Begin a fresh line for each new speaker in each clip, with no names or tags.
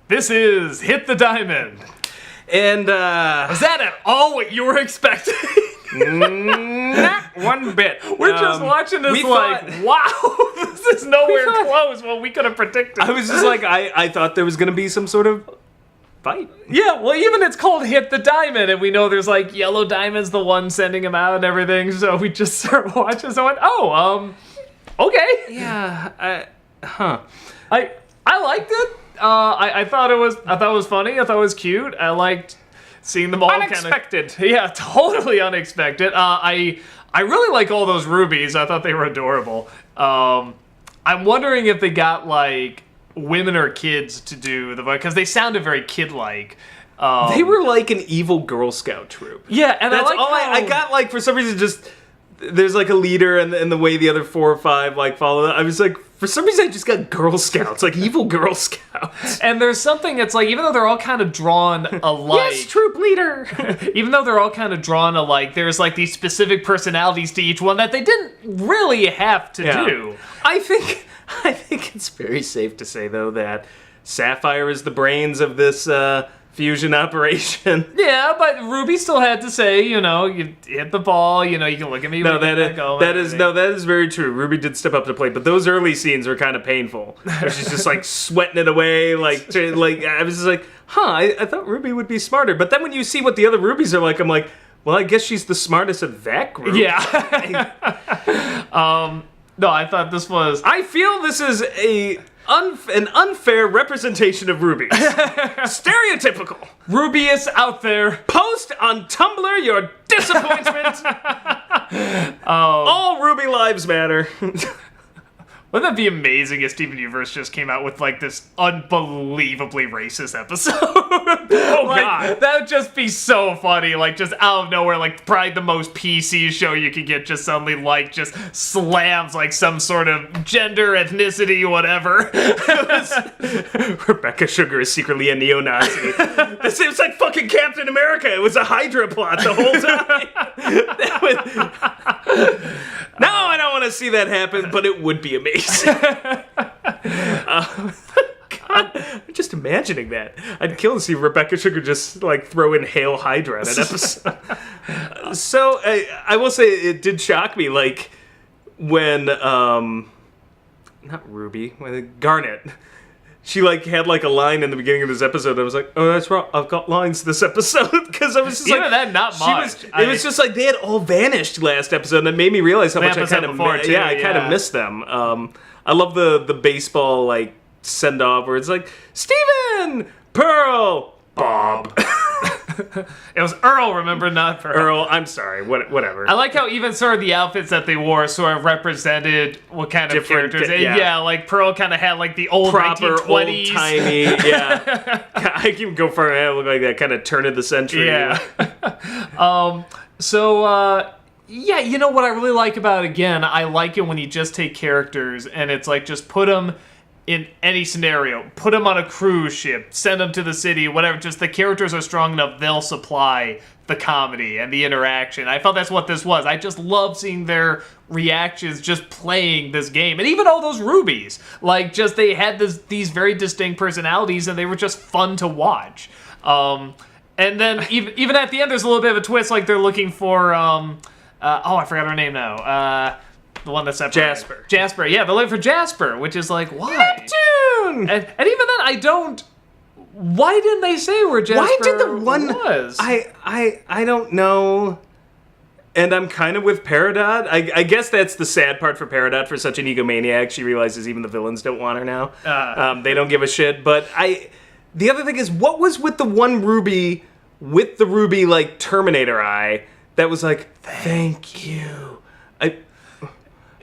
This is Hit the Diamond.
And,
Was that at all what you were expecting?
not one bit.
We're just watching this wow, this is nowhere close what we could have predicted.
I was just like, I thought there was going to be some sort of fight.
Yeah, well, even it's called Hit the Diamond, and we know there's like Yellow Diamond's the one sending him out and everything, so we just start watching, so I went, okay.
Yeah,
I liked it. I thought it was funny. I thought it was cute. I liked seeing them all
unexpected.
Yeah, totally unexpected. I really like all those rubies. I thought they were adorable. I'm wondering if they got like women or kids to do the voice because they sounded very kid-like.
They were like an evil Girl Scout troop.
Yeah, and
that's all I got. Like for some reason, just there's like a leader, and the way the other 4 or 5 like follow. I was like, for some reason, I just got Girl Scouts, like evil Girl Scouts.
And there's something. It's like even though they're all kind of drawn alike.
Yes, troop leader.
Even though they're all kind of drawn alike, there's like these specific personalities to each one that they didn't really have to do.
I think it's very safe to say though that Sapphire is the brains of this fusion operation.
Yeah, but Ruby still had to say, you hit the ball, you can look at me.
No, that is very true. Ruby did step up to the plate, but those early scenes were kind of painful. Where she's just like sweating it away, like I was just like, I thought Ruby would be smarter. But then when you see what the other Rubies are like, I'm like, well, I guess she's the smartest of that group.
Yeah. No, I thought this was.
I feel this is an unfair representation of rubies. Stereotypical.
Rubius out there.
Post on Tumblr your disappointment. All Ruby lives matter.
Wouldn't that be amazing if Steven Universe just came out with like this unbelievably racist episode? God, that would just be so funny. Like just out of nowhere, like probably the most PC show you could get just suddenly like just slams like some sort of gender, ethnicity, whatever.
Rebecca Sugar is secretly a neo-Nazi. This is like fucking Captain America. It was a Hydra plot the whole time. No, I don't want to see that happen, but it would be amazing. God, I'm just imagining that. I'd kill to see Rebecca Sugar just like throw in Hail Hydra in an episode. So I will say it did shock me, like when not Ruby, when Garnet. She like had like a line in the beginning of this episode. I was like, oh, that's wrong. I've got lines this episode because I was just
even
like,
that not much.
It was just like they had all vanished last episode, and it made me realize how much I kind of kind of missed them. I love the baseball like send off where it's like Steven, Pearl, Bob.
It was Earl, remember, not Pearl.
Earl, I'm sorry, whatever.
I like how even sort of the outfits that they wore sort of represented what kind of characters. Yeah, like Pearl kind of had like the old
proper
1920s.
Old-timey, yeah. I can go far ahead, look like that kind of turn of the century.
Yeah. Yeah, you know what I really like about it, again, I like it when you just take characters and it's like just put them in any scenario. Put them on a cruise ship, send them to the city, whatever. Just the characters are strong enough, they'll supply the comedy and the interaction. I felt that's what this was. I just love seeing their reactions just playing this game. And even all those rubies. Like, just they had these very distinct personalities and they were just fun to watch. And then even at the end, there's a little bit of a twist. Like, they're looking for... I forgot her name now. The one that's separated. Jasper, yeah, they're looking for Jasper, which is like, why?
Neptune!
And even then, why didn't they say where Jasper
Why did the one
was?
I don't know. And I'm kind of with Peridot. I guess that's the sad part for Peridot. For such an egomaniac, she realizes even the villains don't want her now. They don't give a shit. But the other thing is, what was with the one Ruby with the Ruby like Terminator eye that was like, thank you.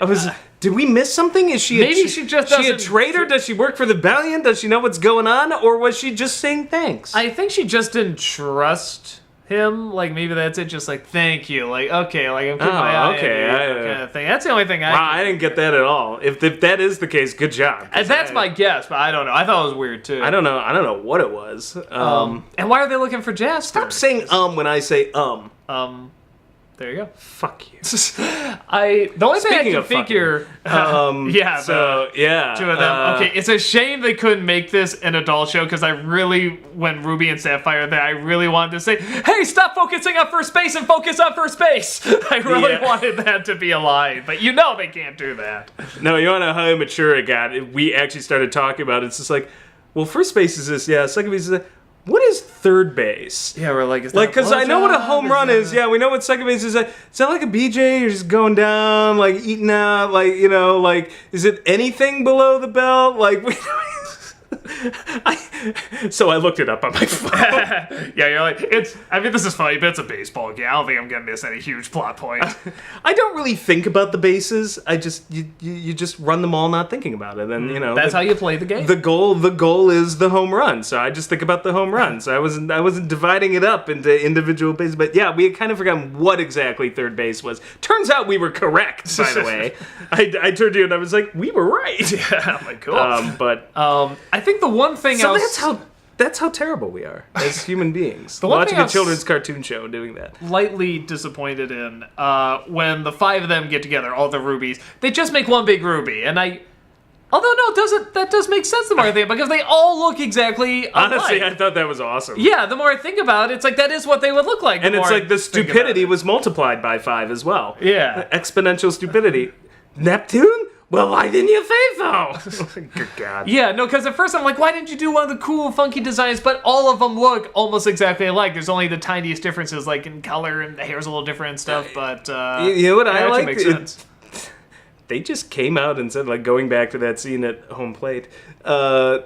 I was. Did we miss something? Is she?
She a
traitor? Does she work for the Valiant? Does she know what's going on, or was she just saying thanks?
I think she just didn't trust him. Like maybe that's it. Just like thank you. Like okay. Like I'm keeping my eye on you, kind of thing. That's the only thing
I didn't get that at all. If that is the case, good job.
That's my guess, but I don't know. I thought it was weird too.
I don't know what it was.
And why are they looking for Jasper?
Stop saying when I say.
There you go.
Fuck you.
The only thing I
Speaking
can
of fucking,
figure,
yeah,
two of them. Okay, it's a shame they couldn't make this an adult show because when Ruby and Sapphire there, I really wanted to say, hey, stop focusing on first base and focus on first base. I really wanted that to be a line, but they can't do that.
No, you want to know how immature it got? We actually started talking about it. It's just like, well, first base is this, yeah. Second base is that. What is third base?
Yeah, we're like,
because I know what a home run is. Yeah, we know what second base is. Is that like a BJ? You're just going down, like eating out, like is it anything below the belt? Like so I looked it up on my phone.
Yeah, you're like, this is funny, but it's a baseball game. I don't think I'm gonna miss any huge plot points.
I don't really think about the bases. I just you just run them all not thinking about it, and
that's how you play the game.
The goal is the home run, so I just think about the home run. So I wasn't dividing it up into individual bases, but yeah, we had kind of forgotten what exactly third base was. Turns out we were correct, by the way. I turned to you and I was like, we were right.
Yeah, I'm like, cool. I think the one thing
so
else...
that's how terrible we are as human beings.
Watching
a children's cartoon show and doing that.
Lightly disappointed in when the five of them get together, all the rubies, they just make one big ruby, and although no, that does make sense the more I think, because they all look exactly alike.
Honestly, I thought that was awesome.
Yeah, the more I think about it, it's like that is what they would look like.
And it's like the stupidity was multiplied by 5 as well.
Yeah.
Exponential stupidity. Neptune? Well, why didn't you say so? Good God.
Yeah, no, because at first I'm like, why didn't you do one of the cool, funky designs? But all of them look almost exactly alike. There's only the tiniest differences, like in color, and the hair's a little different and stuff, but...
you know what I like?
Makes sense.
They just came out and said, like, going back to that scene at home plate, they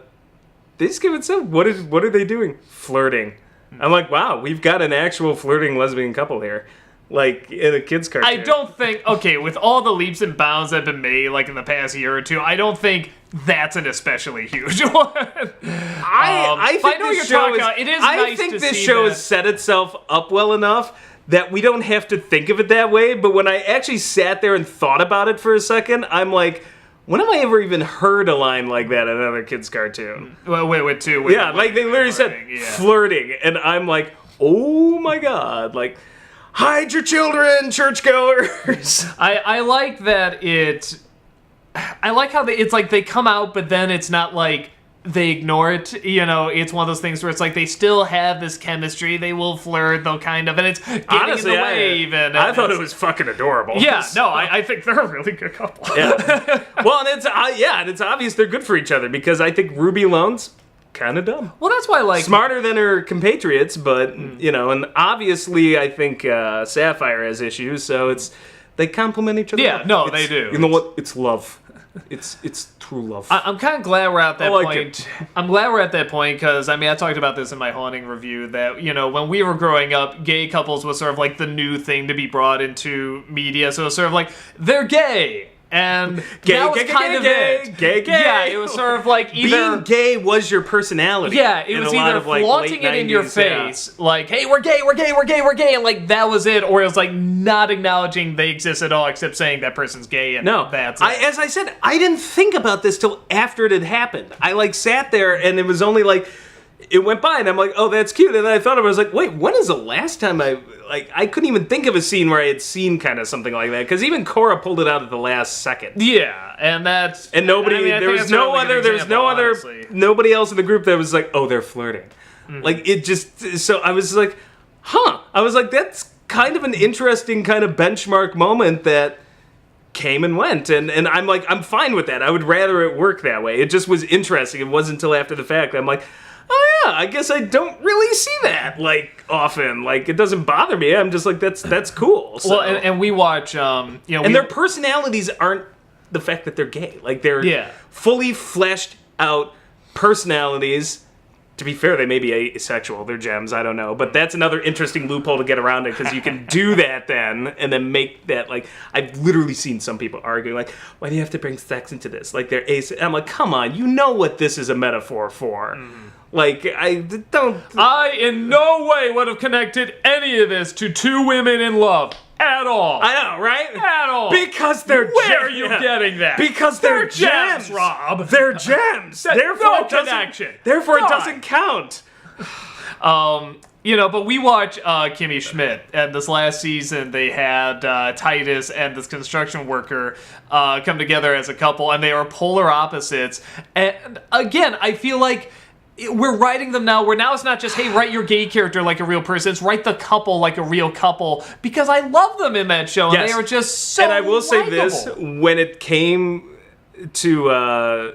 just came and said, what are they doing? Flirting. I'm like, wow, we've got an actual flirting lesbian couple here. Like, in a kid's cartoon.
I don't think, with all the leaps and bounds that have been made, like, in the past year or two, I don't think that's an especially huge one.
I think this show is,
it is nice
I think
to
this
see
show
that.
has set itself up well enough that we don't have to think of it that way, but when I actually sat there and thought about it for a second, I'm like, when have I ever even heard a line like that in another kid's cartoon?
Well, wait, two.
Yeah, like they literally said flirting, and I'm like, oh my God, like, hide your children, churchgoers.
I like that I like how it's like they come out, but then it's not like they ignore it. It's one of those things where it's like they still have this chemistry. They will flirt, they'll kind of, and it's getting
honestly,
in the way even.
I thought it was fucking adorable.
Yeah, no, I think they're a really good couple.
Yeah. Well, and it's obvious they're good for each other because I think Ruby Lone's kind of dumb.
Well, that's why I like
smarter than her compatriots, but and obviously I think Sapphire has issues, so they complement each other.
Yeah, no, they do.
You know what? It's love. It's true love.
I'm kind of glad we're at that point. I'm glad we're at that point because I talked about this in my Haunting review that when we were growing up, gay couples was sort of like the new thing to be brought into media. So it was sort of like they're gay. And that was kind of it.
Gay.
Yeah, it was sort of like either...
Being gay was your personality.
Yeah, it was either flaunting it in your face, like, hey, we're gay, and like, that was it, or it was like not acknowledging they exist at all, except saying that person's gay, and that's it.
As I said, I didn't think about this till after it had happened. I sat there, and it was only like... It went by, and I'm like, oh, that's cute. And then I thought, I was like, wait, when is the last time I couldn't even think of a scene where I had seen kind of something like that. Because even Cora pulled it out at the last second.
Yeah, and that's...
And nobody, nobody else in the group that was like, oh, they're flirting. Mm-hmm. Like, it just, so I was like, huh. I was like, that's kind of an interesting kind of benchmark moment that came and went. And I'm like, I'm fine with that. I would rather it work that way. It just was interesting. It wasn't until after the fact that I'm like, oh yeah, I guess I don't really see that often. Like, it doesn't bother me. I'm just like, that's cool. So.
Well, and we watch,
and their personalities aren't the fact that they're gay. Like, they're fully fleshed out personalities. To be fair, they may be asexual. They're gems. I don't know, but that's another interesting loophole to get around it because you can do that then and then make that I've literally seen some people arguing why do you have to bring sex into this? Like they're I'm like, come on, you know what this is a metaphor for. Mm.
I in no way would have connected any of this to two women in love. At all.
I know, right?
At all.
Because they're gems.
Where are you getting that?
Because they're gems,
Rob.
They're gems. Therefore,
no connection.
Therefore, it doesn't count.
But we watch Kimmy Schmidt, and this last season they had Titus and this construction worker come together as a couple, and they are polar opposites. And again, I feel like we're writing them now, where now it's not just, hey, write your gay character like a real person, it's write the couple like a real couple, because I love them in that show, and they are just so
And I will say
likable.
this, when it came to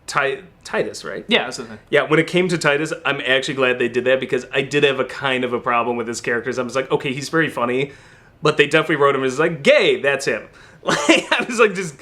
Titus, right?
Yeah, that's the thing.
Yeah, when it came to Titus, I'm actually glad they did that, because I did have a kind of a problem with his characters. I was like, okay, he's very funny, but they definitely wrote him as like, gay, that's him. Like, I was like, just...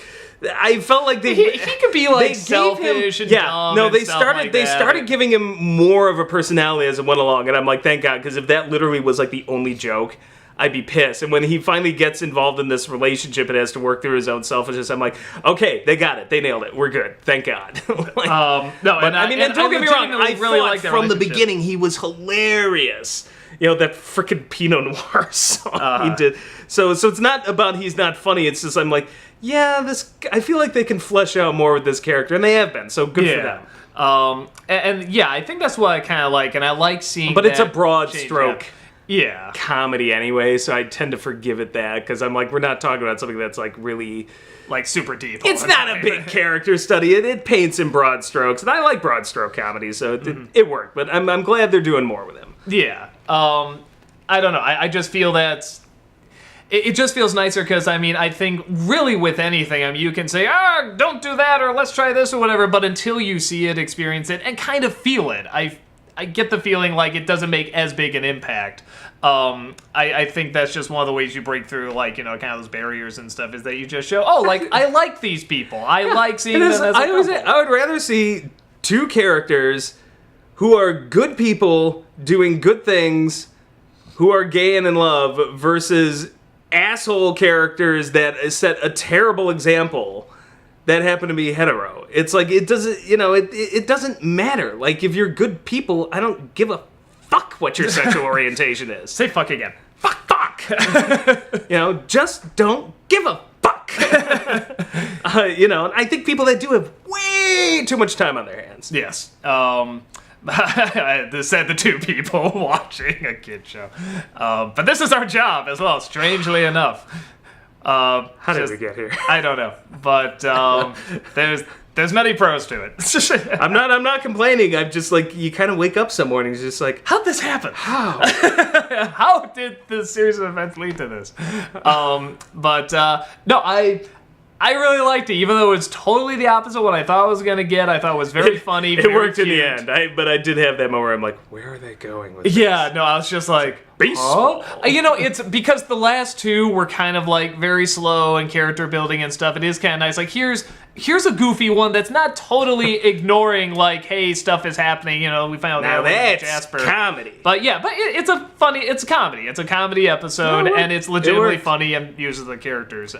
I felt like they
he could be like selfish and dumb.
No,
and
they
stuff
started
like
they
that.
started giving him more of a personality as it went along, and I'm like, thank God, because if that literally was like the only joke, I'd be pissed. And when he finally gets involved in this relationship and has to work through his own selfishness, I'm like, okay, they got it, they nailed it, we're good, thank God.
No, but
don't get me wrong, I
really
thought
like that
from the
relationship.
beginning he was hilarious. You know, that frickin' Pinot Noir song he did. So it's not about he's not funny. It's just I'm like, yeah, I feel like they can flesh out more with this character, and they have been. So good for them.
I think that's what I kind of like, and I like seeing.
But it's a
that
broad
change
stroke.
Yeah.
Comedy anyway, so I tend to forgive it that, because I'm like, we're not talking about something that's like really
like super deep.
It's not a big character study. It paints in broad strokes, and I like broad stroke comedy, so it worked. But I'm glad they're doing more with him.
Yeah. I don't know. I just feel that it just feels nicer, because I think really with anything, you can say, don't do that, or let's try this or whatever, but until you see it, experience it, and kind of feel it, I get the feeling like it doesn't make as big an impact. I think that's just one of the ways you break through, like, kind of those barriers and stuff, is that you just show, I like these people. I like seeing them as a couple.
I would rather see two characters who are good people doing good things, who are gay and in love, versus asshole characters that set a terrible example that happen to be hetero. It's like, it doesn't, it doesn't matter. Like, if you're good people, I don't give a fuck what your sexual orientation is.
Say fuck again.
Fuck. Just don't give a fuck. And I think people that do have way too much time on their hands.
Yes. This said the two people watching a kid show. But this is our job as well, strangely enough.
How did we get here?
I don't know. But there's many pros to it.
I'm not complaining. I'm just like, you kind of wake up some mornings just like,
how'd this happen?
how?
How did this series of events lead to this? No, I really liked it, even though it's totally the opposite of what I thought I was going to get. I thought it was very funny.
It worked in the end, but I did have that moment where I'm like, where are they going with this?
Yeah, no, I was just like,
baseball.
huh? It's because the last two were kind of like very slow and character building and stuff. It is kind of nice. Like, here's a goofy one that's not totally ignoring, like, hey, stuff is happening. We find out
Now
that's
that's comedy.
But yeah, it's a comedy. It's a comedy episode, and it's legitimately funny and uses the characters.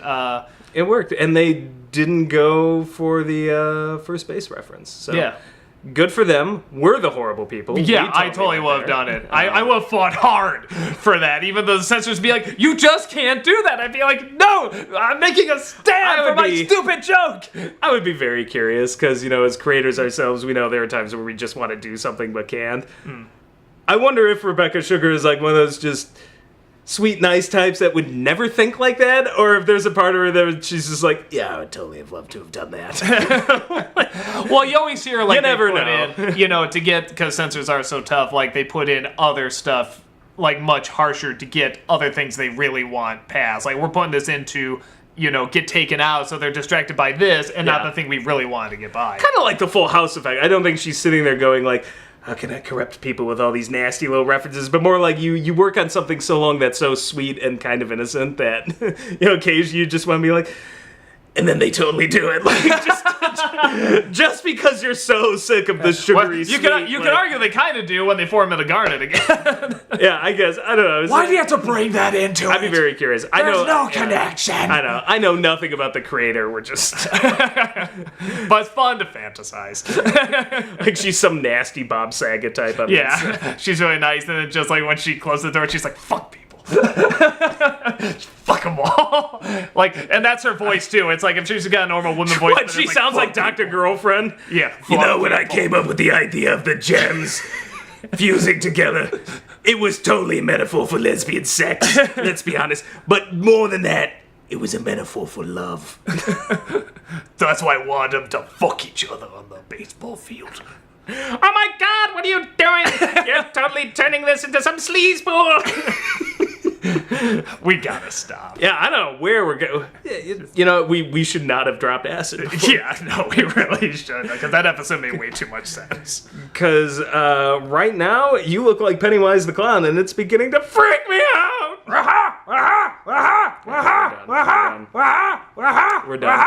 It worked, and they didn't go for the first base reference. So
yeah.
Good for them. We're the horrible people.
Yeah, I totally would have done it. I would have fought hard for that, even though the censors would be like, you just can't do that. I'd be like, no, I'm making a stand for my stupid joke.
I would be very curious, because, as creators ourselves, we know there are times where we just want to do something but can't. I wonder if Rebecca Sugar is like one of those just sweet, nice types that would never think like that, or if there's a part of her that she's just like, yeah, I would totally have loved to have done that.
Well, you always hear, like,
you never
know. To get, because censors are so tough, like, they put in other stuff, like, much harsher to get other things they really want passed. Like, we're putting this into, get taken out, so they're distracted by this, and not the thing we really wanted to get by.
Kind of like the Full House effect. I don't think she's sitting there going like, how can I corrupt people with all these nasty little references? But more like you work on something so long that's so sweet and kind of innocent that, occasionally you just want to be like, and then they totally do it. Like, just because you're so sick of the sugary
you could argue they kind of do when they form in a garden again.
Yeah, I guess. I don't know.
Why do you have to bring that into it?
I'd be very curious.
There's no connection.
I know nothing about the creator. We're just...
But it's fun to fantasize.
Like she's some nasty Bob Saget type.
Yeah, she's really nice. And then just like when she closed the door, she's like, fuck people. Fuck them all. Like, and that's her voice too. It's like if she's got a normal woman voice.
What, she sounds like Dr. Girlfriend?
Yeah.
You know when I came up with the idea of the gems? fusing together. It was totally a metaphor for lesbian sex, let's be honest. But more than that, it was a metaphor for love.
That's why I wanted them to fuck each other on the baseball field. Oh my god, what are you doing? You're totally turning this into some sleazeball. We gotta stop.
Yeah, I don't know where we're going. You know, we should not have dropped acid.
Yeah, no, we really should. Because that episode made way too much sense.
Because right now, you look like Pennywise the Clown, and it's beginning to freak me out. We're done.